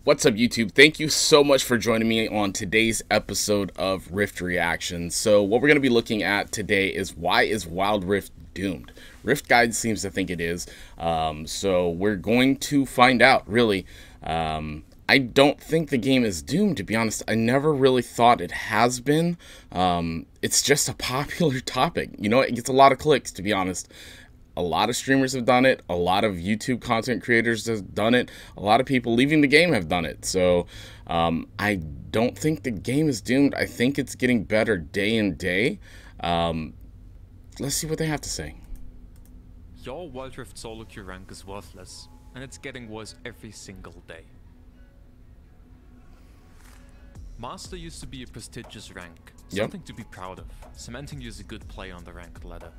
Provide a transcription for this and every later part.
What's up, YouTube? Thank you so much for joining me on today's episode of Rift Reaction. So what we're going to be looking at today is why is Wild Rift doomed? Rift Guide seems to think it is. So we're going to find out, really. I don't think the game is doomed, to be honest. I never really thought it has been. It's just a popular topic. You know, it gets a lot of clicks, to be honest. A lot of streamers have done it. A lot of YouTube content creators have done it. A lot of people leaving the game have done it. So I don't think the game is doomed. I think it's getting better day and day. Let's see what they have to say. Your Wild Rift solo queue rank is worthless, and it's getting worse every single day. Master used to be a prestigious rank, something to be proud of, cementing you as a good player on the ranked ladder.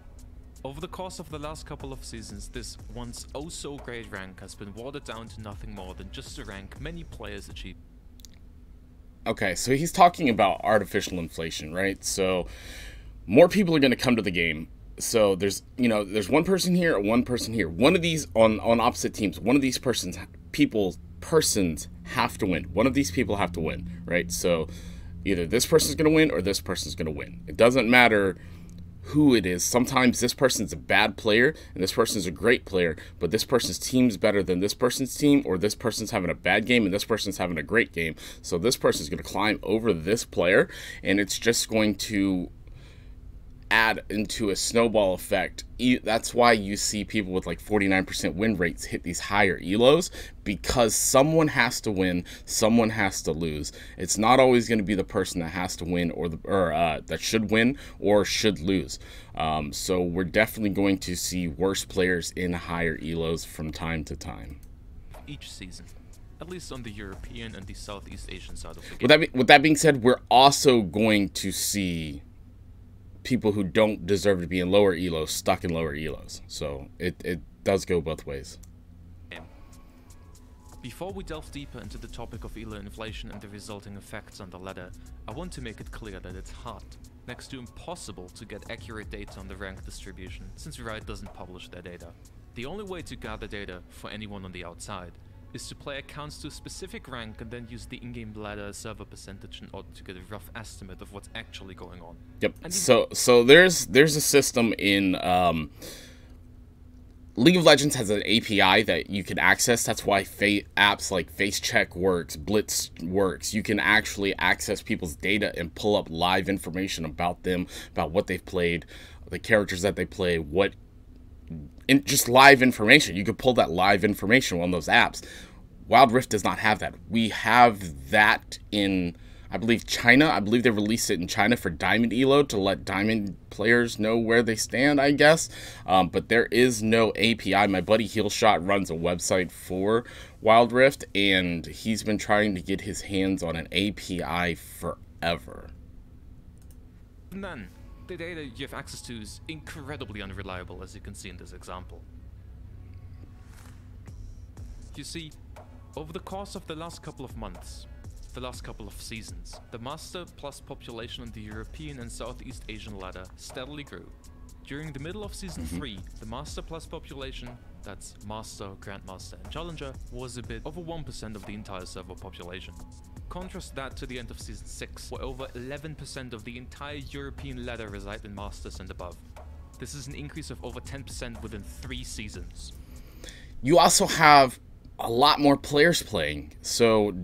Over the course of the last couple of seasons, this once oh so great rank has been watered down to nothing more than just a rank many players achieve. Okay, so he's talking about artificial inflation, right? So more people are going to come to the game. So there's one person here, one person here. One of these on opposite teams, one of these persons have to win. One of these people have to win, right? So either this person's going to win or this person's going to win. It doesn't matter who it is. Sometimes this person's a bad player and this person's a great player, but this person's team's better than this person's team, or this person's having a bad game and this person's having a great game. So this person's going to climb over this player, and it's just going to add into a snowball effect. That's why you see people with like 49% win rates hit these higher elos, because someone has to win, someone has to lose. It's not always going to be the person that has to win or that should win or should lose. So we're definitely going to see worse players in higher elos from time to time. Each season, at least on the European and the Southeast Asian side of the game. With that being said, we're also going to see people who don't deserve to be in lower elos stuck in lower elos. So it does go both ways. Before we delve deeper into the topic of elo inflation and the resulting effects on the ladder, I want to make it clear that it's hard, next to impossible, to get accurate data on the rank distribution, since Riot doesn't publish their data. The only way to gather data for anyone on the outside is to play accounts to a specific rank and then use the in-game ladder server percentage in order to get a rough estimate of what's actually going on. Yep. So there's a system in League of Legends has an API that you can access. That's why apps like FaceCheck works, Blitz works. You can actually access people's data and pull up live information about them, about what they've played, the characters that they play, just live information. You could pull that live information on those apps. Wild Rift does not have that. We have that in, I believe, China. I believe they released it in China for Diamond Elo to let Diamond players know where they stand, I guess. But there is no API. My buddy Heelshot runs a website for Wild Rift, and he's been trying to get his hands on an API forever. And then, the data you have access to is incredibly unreliable, as you can see in this example. You see, over the course of the last couple of months, the last couple of seasons, the Master Plus population on the European and Southeast Asian ladder steadily grew. During the middle of Season 3, the Master Plus population, that's Master, Grandmaster and Challenger, was a bit over 1% of the entire server population. Contrast that to the end of Season 6, where over 11% of the entire European ladder reside in Masters and above. This is an increase of over 10% within 3 seasons. You also have a lot more players playing, so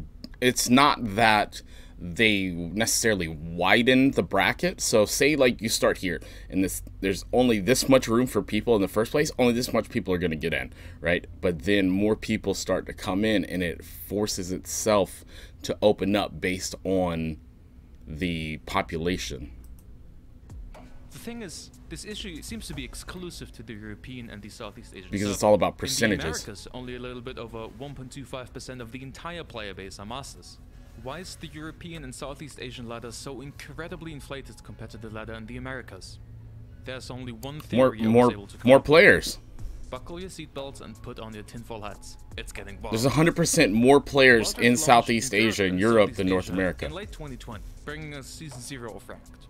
it's not that they necessarily widen the bracket. So say like you start here and there's only this much room for people in the first place, only this much people are going to get in, right? But then more people start to come in and it forces itself to open up based on the population. The thing is, this issue seems to be exclusive to the European and the Southeast Asian because it's all about percentages. In the Americas, only a little bit over 1.25% of the entire player base are Masters. Why is the European and Southeast Asian ladder so incredibly inflated compared to the ladder in the Americas? There's only one theory I was able to more players. Buckle your seatbelts and put on your tinfoil hats. It's getting wild. There's 100% more players in Southeast Asia and Europe than North America. In late 2020, bringing us Season 0 of Ranked.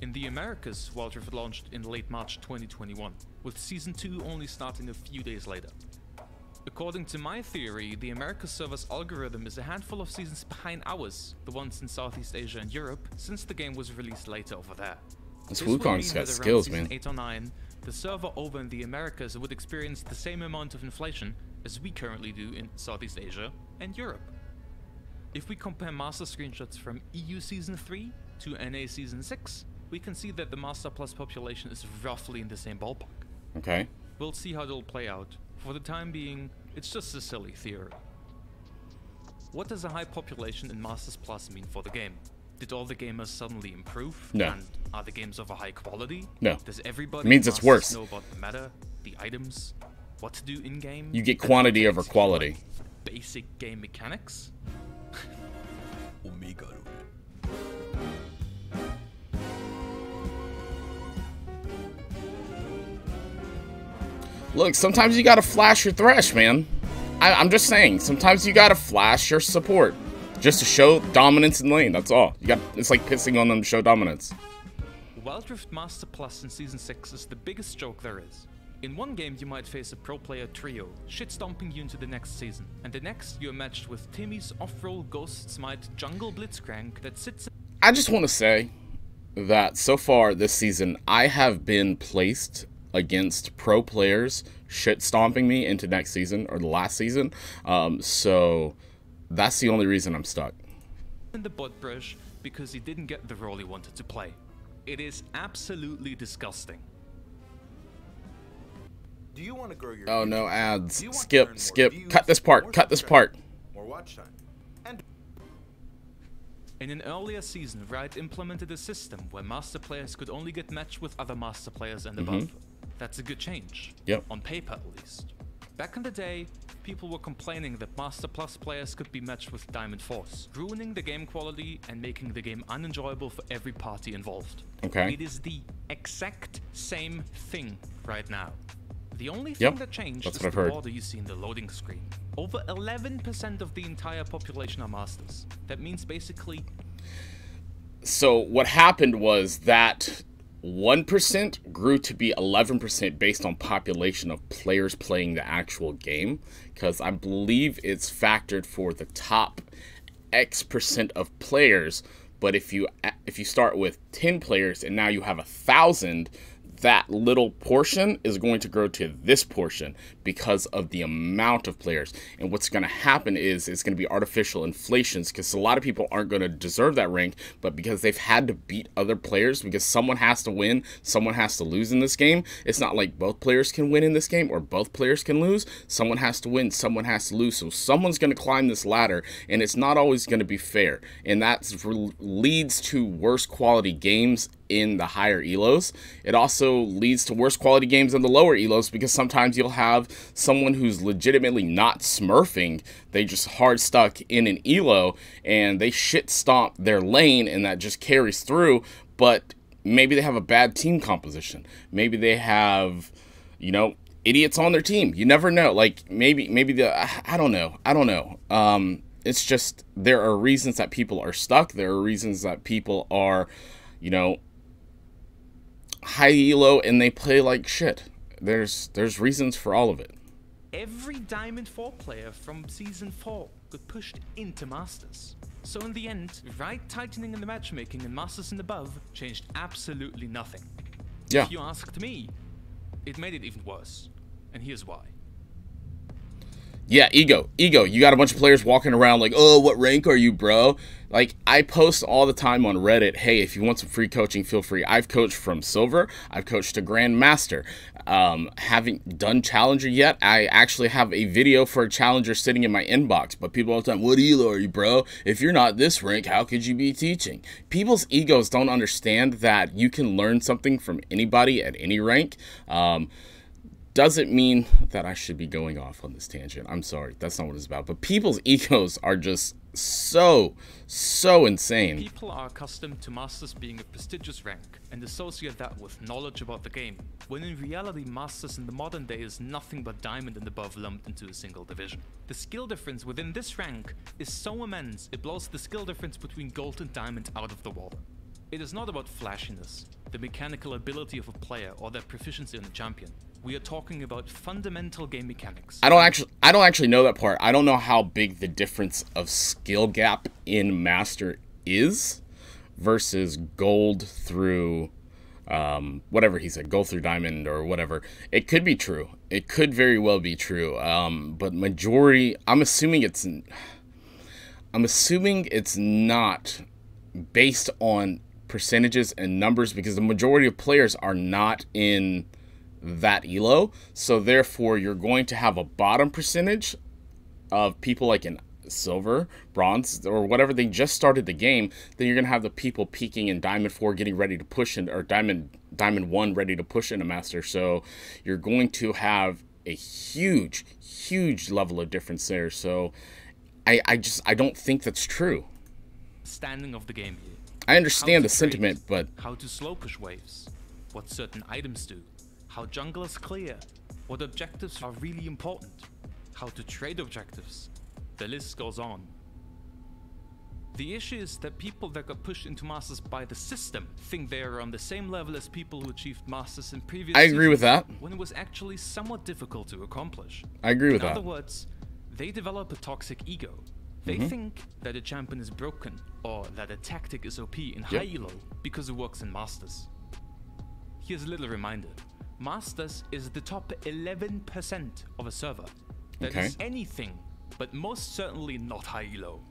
In the Americas, Wild Rift launched in late March 2021, with Season 2 only starting a few days later. According to my theory, the Americas server's algorithm is a handful of seasons behind ours, the ones in Southeast Asia and Europe, since the game was released later over there. This would Wukong's mean got that around skills, season man. 8 or 9, the server over in the Americas would experience the same amount of inflation as we currently do in Southeast Asia and Europe. If we compare master screenshots from EU Season 3 to NA Season 6, we can see that the Master Plus population is roughly in the same ballpark. Okay. We'll see how it'll play out. For the time being, it's just a silly theory. What does a high population in Masters Plus mean for the game? Did all the gamers suddenly improve? No. And are the games of a high quality? No. Does everybody It means in it's Masters worse. know about the meta, the items, what to do in-game? You get quantity over quality. Basic game mechanics? Look, sometimes you gotta flash your Thresh, man. I'm just saying, sometimes you gotta flash your support. Just to show dominance in lane, that's all. It's like pissing on them to show dominance. Wild Rift Master Plus in Season 6 is the biggest joke there is. In one game you might face a pro player trio, shit-stomping you into the next season, and the next you're matched with Timmy's off-roll Ghost Smite Jungle Blitzcrank that sits... I just want to say that so far this season, I have been placed against pro players shit-stomping me into next season, or the last season, so that's the only reason I'm stuck. ...in the butt brush because he didn't get the role he wanted to play. It is absolutely disgusting. Do you want to grow your Oh no, ads. Do you want to Skip, earn more skip. views, Cut this part, more cut this part. More watch time. And In an earlier season, Riot implemented a system where master players could only get matched with other master players and above. That's a good change. Yep. On paper, at least. Back in the day, people were complaining that Master Plus players could be matched with Diamond Force, ruining the game quality and making the game unenjoyable for every party involved. Okay. It is the exact same thing right now. The only thing that changed that's is what I've the heard. border you see in the loading screen. Over 11% of the entire population are masters. That means basically... So what happened was that 1% grew to be 11% based on population of players playing the actual game, because I believe it's factored for the top X% of players. But if you start with 10 players and now you have 1,000, that little portion is going to grow to this portion because of the amount of players. And what's going to happen is it's going to be artificial inflations, because a lot of people aren't going to deserve that rank, but because they've had to beat other players, because someone has to win, someone has to lose in this game. It's not like both players can win in this game or both players can lose. Someone has to win, someone has to lose. So someone's going to climb this ladder, and it's not always going to be fair. And that leads to worse quality games in the higher elos. It also leads to worse quality games in the lower elos, because sometimes you'll have someone who's legitimately not smurfing, they just hard stuck in an elo and they shit stomp their lane, and that just carries through. But maybe they have a bad team composition, maybe they have, you know, idiots on their team. You never know. Like maybe I don't know. It's just, there are reasons that people are stuck. There are reasons that people are, you know, high elo and they play like shit. There's reasons for all of it. Every Diamond 4 player from Season 4 got pushed into Masters. So in the end, right tightening in the matchmaking and Masters and above changed absolutely nothing. Yeah. If you asked me, it made it even worse. And here's why. Yeah, ego. You got a bunch of players walking around like, oh, what rank are you, bro? Like, I post all the time on Reddit, hey, if you want some free coaching, feel free. I've coached from Silver. I've coached to Grandmaster. Haven't done Challenger yet. I actually have a video for a Challenger sitting in my inbox. But people all the time, what elo are you, bro? If you're not this rank, how could you be teaching? People's egos don't understand that you can learn something from anybody at any rank. Doesn't mean that I should be going off on this tangent. I'm sorry. That's not what it's about. But people's egos are just so insane. People are accustomed to Masters being a prestigious rank and associate that with knowledge about the game, when in reality Masters in the modern day is nothing but Diamond and above lumped into a single division. The skill difference within this rank is so immense it blows the skill difference between Gold and Diamond out of the water. It is not about flashiness, the mechanical ability of a player or their proficiency in a champion. We are talking about fundamental game mechanics. I don't actually know that part. I don't know how big the difference of skill gap in Master is versus gold through whatever he said, gold through diamond or whatever. It could be true. It could very well be true. But majority, I'm assuming it's not based on percentages and numbers, because the majority of players are not in that elo, so therefore you're going to have a bottom percentage of people like in silver, bronze, or whatever, they just started the game. Then you're gonna have the people peaking in diamond 4 getting ready to push in, or diamond 1 ready to push into master. So you're going to have a huge level of difference there. So I don't think that's true. Standing of the game here. I understand the sentiment, but how to slow push waves, what certain items do, how junglers clear, what objectives are really important, how to trade objectives. The list goes on. The issue is that people that got pushed into Masters by the system think they are on the same level as people who achieved Masters in previous I agree with that. when it was actually somewhat difficult to accomplish. I agree with that. In other words, they develop a toxic ego. They think that a champion is broken or that a tactic is OP in high elo because it works in Masters. Here's a little reminder. Masters is the top 11% of a server. That is anything but most certainly not high elo.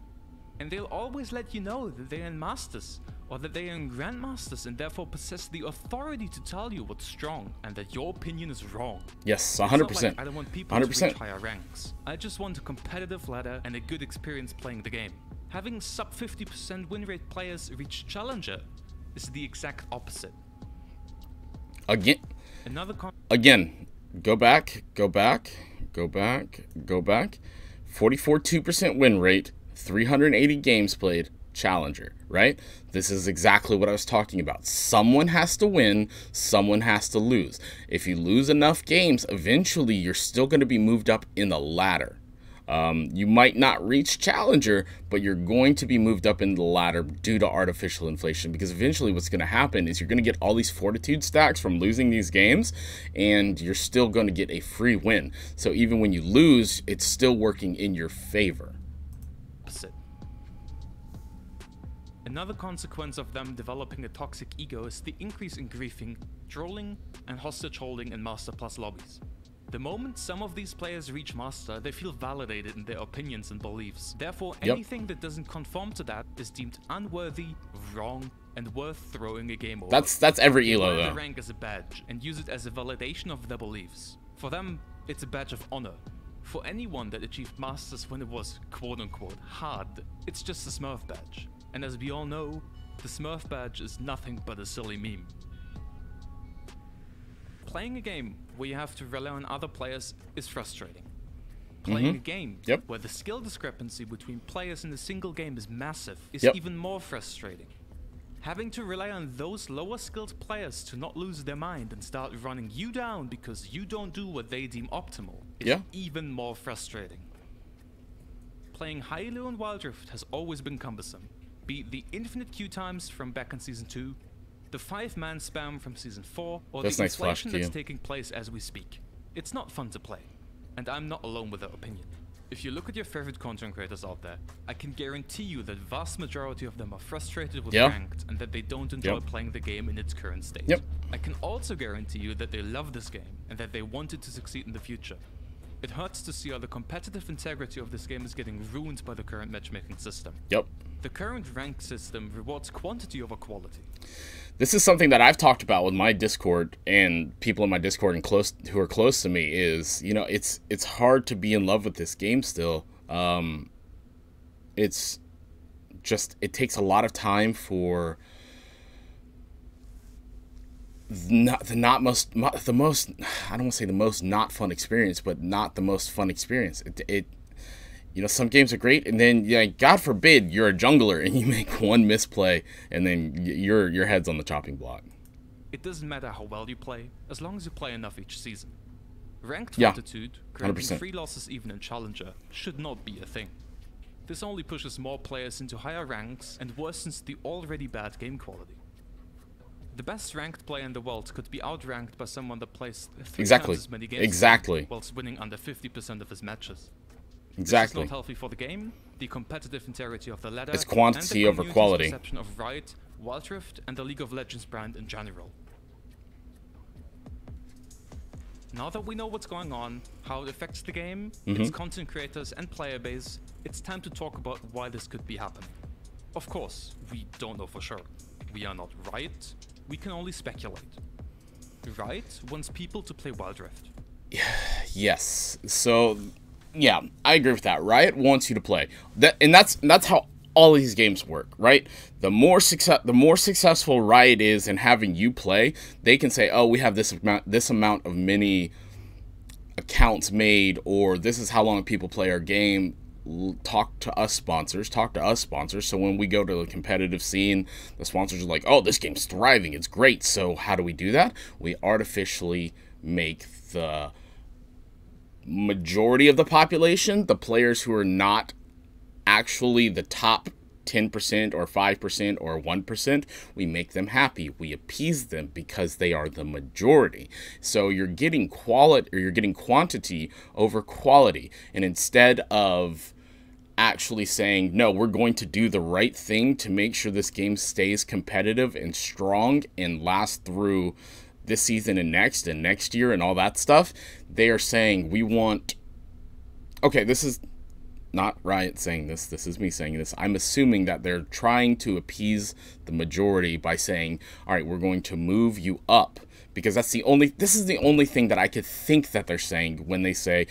And they'll always let you know that they're in Masters or that they are in Grandmasters and therefore possess the authority to tell you what's strong and that your opinion is wrong. Yes, 100%. Like I don't want people 100%. to reach higher ranks. I just want a competitive ladder and a good experience playing the game. Having sub 50% win rate players reach Challenger is the exact opposite. Again, go back. 44.2% win rate, 380 games played, Challenger, right? This is exactly what I was talking about. Someone has to win, someone has to lose. If you lose enough games, eventually you're still going to be moved up in the ladder. You might not reach Challenger, but you're going to be moved up in the ladder due to artificial inflation, because eventually what's going to happen is you're going to get all these fortitude stacks from losing these games, and you're still going to get a free win. So even when you lose, it's still working in your favor. Another consequence of them developing a toxic ego is the increase in griefing, trolling, and hostage holding in Master Plus lobbies. The moment some of these players reach Master, they feel validated in their opinions and beliefs. Therefore, anything that doesn't conform to that is deemed unworthy, wrong, and worth throwing a game over. That's every elo They wear though. the rank as a badge and use it as a validation of their beliefs. For them, it's a badge of honor. For anyone that achieved Masters when it was quote-unquote hard, it's just a Smurf badge. And as we all know, the Smurf badge is nothing but a silly meme. Playing a game where you have to rely on other players is frustrating. Playing a game where the skill discrepancy between players in a single game is massive is even more frustrating. Having to rely on those lower skilled players to not lose their mind and start running you down because you don't do what they deem optimal is even more frustrating. Playing high elo in Wild Rift has always been cumbersome. Be it the infinite queue times from back in Season 2, the 5-man spam from Season 4, or the inflation that's taking place as we speak. It's not fun to play, and I'm not alone with that opinion. If you look at your favorite content creators out there, I can guarantee you that vast majority of them are frustrated with ranked and that they don't enjoy playing the game in its current state. I can also guarantee you that they love this game and that they want it to succeed in the future. It hurts to see how the competitive integrity of this game is getting ruined by the current matchmaking system. The current rank system rewards quantity over quality. This is something that I've talked about with my Discord and people in my Discord and who are close to me is, you know, it's hard to be in love with this game still. It's just, it takes a lot of time for the most I don't want to say the most not fun experience, but not the most fun experience. You know, some games are great, and then, God forbid, you're a jungler and you make one misplay, and then your head's on the chopping block. It doesn't matter how well you play, as long as you play enough each season. Ranked fortitude, granting 3 losses even in Challenger, should not be a thing. This only pushes more players into higher ranks and worsens the already bad game quality. The best ranked player in the world could be outranked by someone that plays 3 Exactly. times as many games Exactly. whilst winning under 50% of his matches. Exactly. This is not healthy for the game, the competitive integrity of the ladder, It's quantity and the over community's quality. perception of Riot, Wild Rift, and the League of Legends brand in general. Now that we know what's going on, how it affects the game, its content creators and player base, it's time to talk about why this could be happening. Of course, we don't know for sure. We are not Riot, we can only speculate. Riot wants people to play Wild Rift. Yes. So, yeah, I agree with that. Riot wants you to play. That's how all these games work, right? The more successful Riot is in having you play, they can say, "Oh, we have this amount of many accounts made," or "This is how long people play our game. Talk to us sponsors. So when we go to the competitive scene, the sponsors are like, "Oh, this game's thriving. It's great." So how do we do that? We artificially make the majority of the population, the players who are not actually the top 10% or 5% or 1%, we make them happy. We appease them because they are the majority. So you're getting quality, or you're getting quantity over quality. And instead of actually saying, no, we're going to do the right thing to make sure this game stays competitive and strong and lasts through this season and next year and all that stuff, they are saying, we want... Okay, this is not Riot saying this. This is me saying this. I'm assuming that they're trying to appease the majority by saying, all right, we're going to move you up. Because this is the only thing that I could think that they're saying when they say,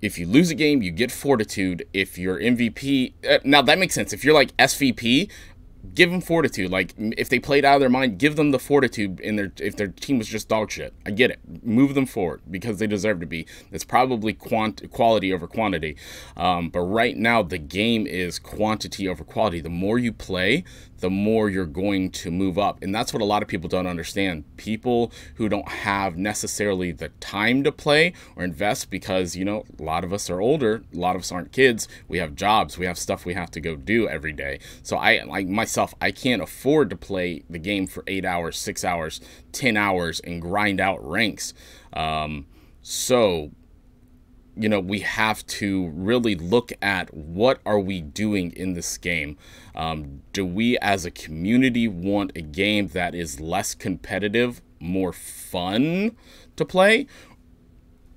if you lose a game, you get Fortitude. If you're MVP... now, that makes sense. If you're like SVP... give them Fortitude. Like, if they played out of their mind, give them the Fortitude if their team was just dog shit. I get it. Move them forward because they deserve to be. It's probably quality over quantity. But right now, the game is quantity over quality. The more you play, the more you're going to move up. And that's what a lot of people don't understand. People who don't have necessarily the time to play or invest because, you know, a lot of us are older. A lot of us aren't kids. We have jobs. We have stuff we have to go do every day. So I can't afford to play the game for 8 hours, 6 hours, 10 hours and grind out ranks. So, you know, we have to really look at what are we doing in this game. Do we as a community want a game that is less competitive, more fun to play?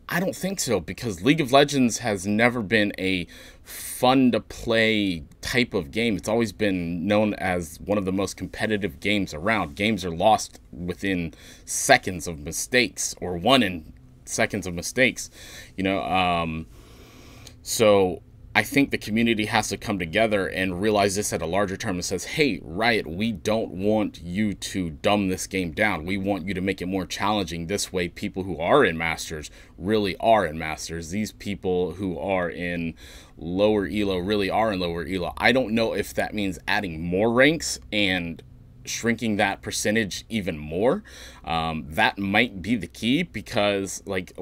I don't think so, because League of Legends has never been a fun to play type of game. It's always been known as one of the most competitive games around. Games are lost within seconds of mistakes, or won in seconds of mistakes, you know. So I think the community has to come together and realize this at a larger term and says, hey, Riot, we don't want you to dumb this game down. We want you to make it more challenging. This way, people who are in Masters really are in Masters. These people who are in lower ELO really are in lower ELO. I don't know if that means adding more ranks and shrinking that percentage even more. That might be the key, because like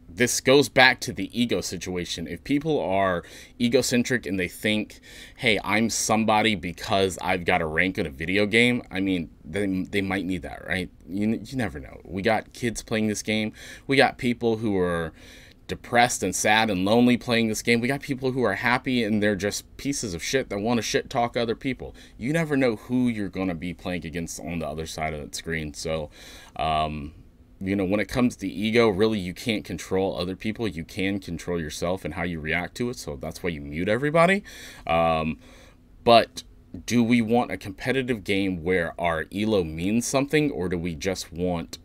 this goes back to the ego situation. If people are egocentric and they think, hey, I'm somebody because I've got a rank in a video game, I mean, they might need that, right? You never know. We got kids playing this game. We got people who are depressed and sad and lonely playing this game. We got people who are happy and they're just pieces of shit that want to shit talk other people. You never know who you're going to be playing against on the other side of that screen. So, you know, when it comes to ego, really, you can't control other people. You can control yourself and how you react to it. So that's why you mute everybody. But do we want a competitive game where our elo means something, or do we just want,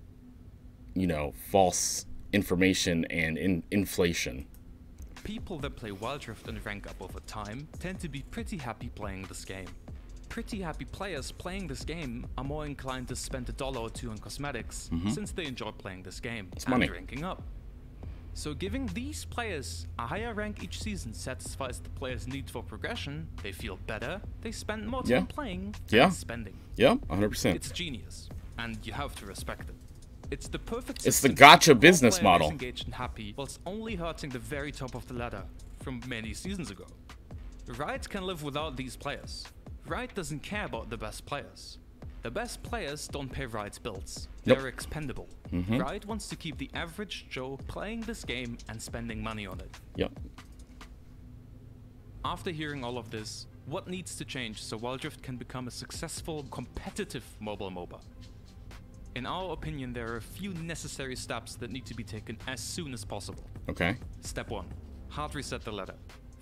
you know, false information and inflation? People that play Wild Rift and rank up over time tend to be pretty happy playing this game. Pretty happy players playing this game are more inclined to spend $1 or $2 on cosmetics, since they enjoy playing this game and ranking up. So giving these players a higher rank each season satisfies the players' need for progression. They feel better, they spend more time playing and spending. Yeah, 100%. It's genius, and you have to respect it. It's the perfect It's the gacha business model. Engaged and happy, whilst only hurting the very top of the ladder from many seasons ago. Riot can live without these players. Riot doesn't care about the best players. The best players don't pay Riot's bills. Nope. They're expendable. Riot wants to keep the average Joe playing this game and spending money on it. Yep. After hearing all of this, what needs to change so Wild Rift can become a successful, competitive mobile MOBA? In our opinion, there are a few necessary steps that need to be taken as soon as possible. Okay. Step 1. Hard reset the ladder.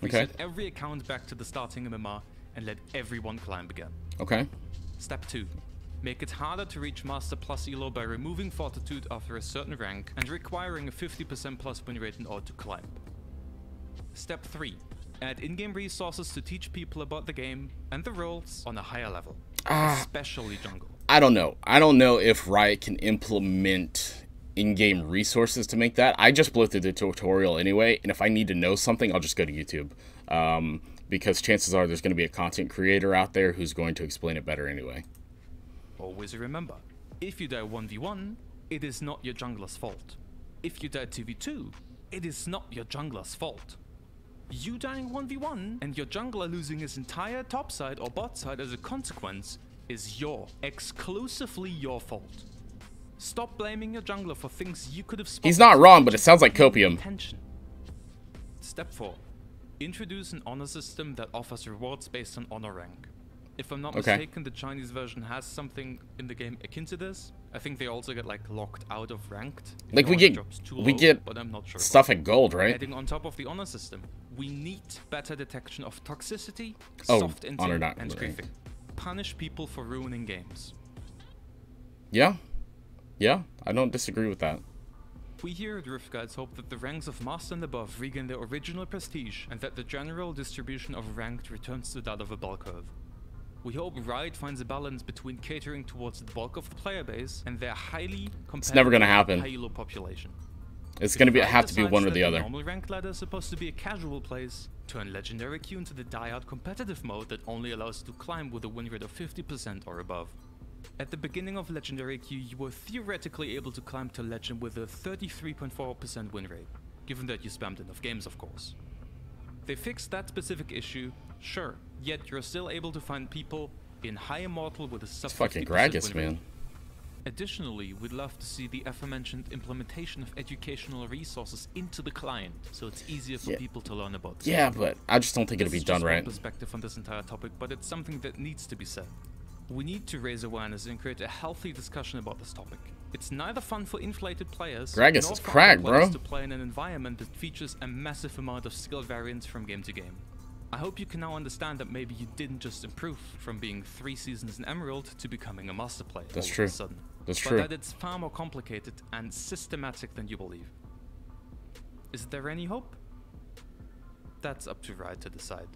Okay. Reset every account back to the starting MMR and let everyone climb again. Okay. Step 2. Make it harder to reach Master Plus Elo by removing Fortitude after a certain rank and requiring a 50% plus win rate in order to climb. Step 3. Add in-game resources to teach people about the game and the roles on a higher level, especially jungle. I don't know. I don't know if Riot can implement in-game resources to make that. I just blew through the tutorial anyway, and if I need to know something, I'll just go to YouTube. Because chances are there's going to be a content creator out there who's going to explain it better anyway. Always remember, if you die 1v1, it is not your jungler's fault. If you die 2v2, it is not your jungler's fault. You dying 1v1 and your jungler losing his entire top side or bot side as a consequence is exclusively your fault. Stop blaming your jungler for things you could have spotted. He's not wrong, but it sounds like copium. Attention. Step 4. Introduce an honor system that offers rewards based on honor rank. If I'm not mistaken, the Chinese version has something in the game akin to this. I think they also get like locked out of ranked. Like we get but I'm not sure. Stuff at gold, right? Adding on top of the honor system, we need better detection of toxicity, Oh, soft honor inting, not and rank. griefing. Punish people for ruining games. Yeah. Yeah, I don't disagree with that. We here at Rift Guides hope that the ranks of Master and above regain their original prestige and that the general distribution of ranked returns to that of a bell curve. We hope Riot finds a balance between catering towards the bulk of the player base and their highly competitive never gonna happen. high elo population. It's going to be Riot have to be decides one or that the other. Normal ranked ladder is supposed to be a casual place. Turn Legendary Queue into the die-hard competitive mode that only allows you to climb with a win rate of 50% or above. At the beginning of Legendary Queue, you were theoretically able to climb to Legend with a 33.4% win rate, given that you spammed enough games, of course. They fixed that specific issue, sure, yet you're still able to find people in High Immortal with a sub 50% Fucking Gragas, win rate. man. Additionally, we'd love to see the aforementioned implementation of educational resources into the client, so it's easier for people to learn about. Yeah, but I just don't think it'll This be is done just one right. perspective on this entire topic, but it's something that needs to be said. We need to raise awareness and create a healthy discussion about this topic. It's neither fun for inflated players, Gragas nor is for cracked, other players bro. to play in an environment that features a massive amount of skill variance from game to game. I hope you can now understand that maybe you didn't just improve from being 3 seasons in Emerald to becoming a master player That's all true. of a sudden. That's But true. that it's far more complicated and systematic than you believe. Is there any hope? That's up to Riot to decide.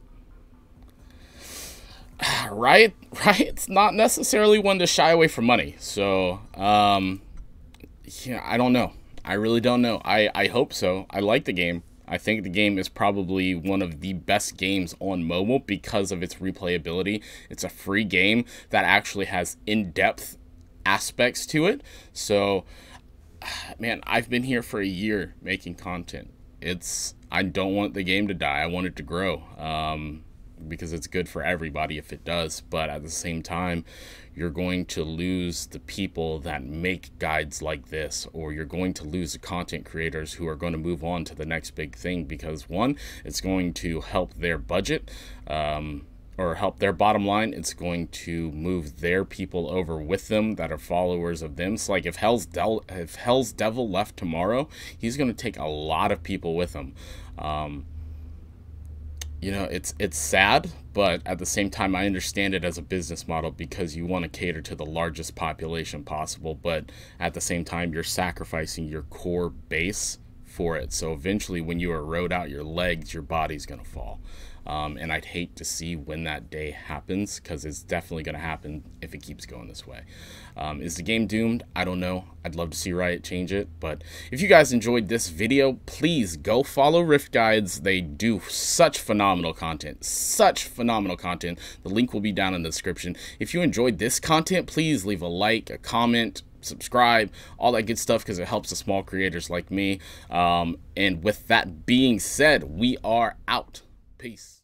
Riot's not necessarily one to shy away from money. So, yeah, I don't know. I really don't know. I hope so. I like the game. I think the game is probably one of the best games on mobile because of its replayability. It's a free game that actually has in-depth aspects to it. So, man, I've been here for a year making content. I don't want the game to die. I want it to grow. Because it's good for everybody if it does, but at the same time you're going to lose the people that make guides like this, or you're going to lose the content creators who are going to move on to the next big thing, because one, it's going to help their budget or help their bottom line. It's going to move their people over with them that are followers of them. So like if Hell's Devil left tomorrow, he's going to take a lot of people with him. You know, it's sad, but at the same time, I understand it as a business model because you want to cater to the largest population possible. But at the same time, you're sacrificing your core base for it. So eventually, when you erode out your legs, your body's going to fall. And I'd hate to see when that day happens, because it's definitely going to happen if it keeps going this way. Is the game doomed? I don't know. I'd love to see Riot change it. But if you guys enjoyed this video, please go follow Rift Guides. They do such phenomenal content. Such phenomenal content. The link will be down in the description. If you enjoyed this content, please leave a like, a comment, subscribe, all that good stuff, because it helps the small creators like me. And with that being said, we are out. Peace.